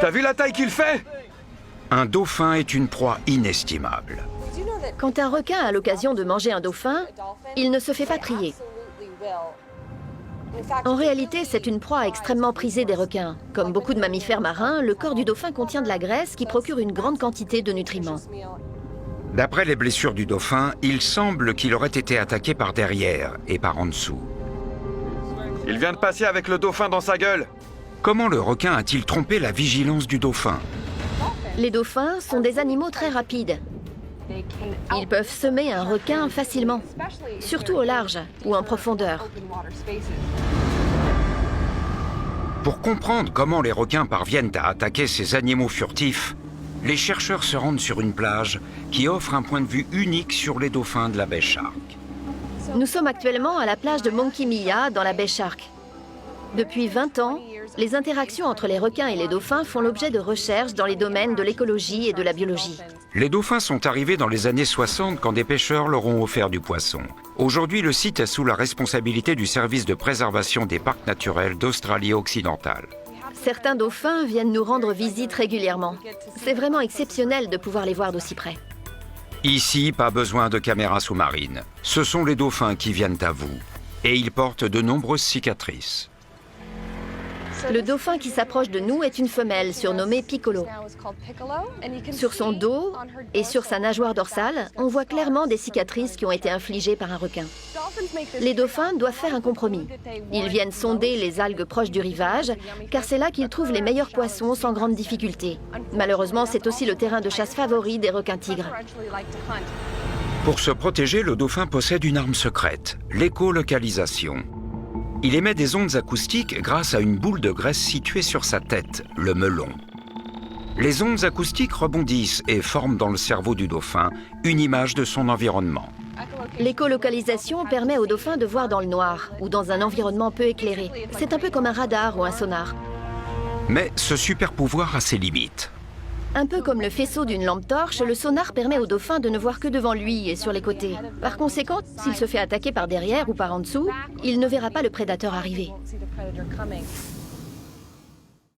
T'as vu la taille qu'il fait? Un dauphin est une proie inestimable. Quand un requin a l'occasion de manger un dauphin, il ne se fait pas prier. En réalité, c'est une proie extrêmement prisée des requins. Comme beaucoup de mammifères marins, le corps du dauphin contient de la graisse qui procure une grande quantité de nutriments. D'après les blessures du dauphin, il semble qu'il aurait été attaqué par derrière et par en dessous. Il vient de passer avec le dauphin dans sa gueule. Comment le requin a-t-il trompé la vigilance du dauphin? Les dauphins sont des animaux très rapides. Ils peuvent semer un requin facilement, surtout au large ou en profondeur. Pour comprendre comment les requins parviennent à attaquer ces animaux furtifs, les chercheurs se rendent sur une plage qui offre un point de vue unique sur les dauphins de la baie Shark. Nous sommes actuellement à la plage de Monkey Mia, dans la baie Shark. Depuis 20 ans, les interactions entre les requins et les dauphins font l'objet de recherches dans les domaines de l'écologie et de la biologie. Les dauphins sont arrivés dans les années 60 quand des pêcheurs leur ont offert du poisson. Aujourd'hui, le site est sous la responsabilité du service de préservation des parcs naturels d'Australie-Occidentale. Certains dauphins viennent nous rendre visite régulièrement. C'est vraiment exceptionnel de pouvoir les voir d'aussi près. Ici, pas besoin de caméras sous-marines. Ce sont les dauphins qui viennent à vous. Et ils portent de nombreuses cicatrices. Le dauphin qui s'approche de nous est une femelle surnommée Piccolo. Sur son dos et sur sa nageoire dorsale, on voit clairement des cicatrices qui ont été infligées par un requin. Les dauphins doivent faire un compromis. Ils viennent sonder les algues proches du rivage, car c'est là qu'ils trouvent les meilleurs poissons sans grande difficulté. Malheureusement, c'est aussi le terrain de chasse favori des requins-tigres. Pour se protéger, le dauphin possède une arme secrète, l'écolocalisation. Il émet des ondes acoustiques grâce à une boule de graisse située sur sa tête, le melon. Les ondes acoustiques rebondissent et forment dans le cerveau du dauphin une image de son environnement. L'écolocalisation permet au dauphin de voir dans le noir ou dans un environnement peu éclairé. C'est un peu comme un radar ou un sonar. Mais ce super pouvoir a ses limites. Un peu comme le faisceau d'une lampe torche, le sonar permet au dauphin de ne voir que devant lui et sur les côtés. Par conséquent, s'il se fait attaquer par derrière ou par en dessous, il ne verra pas le prédateur arriver.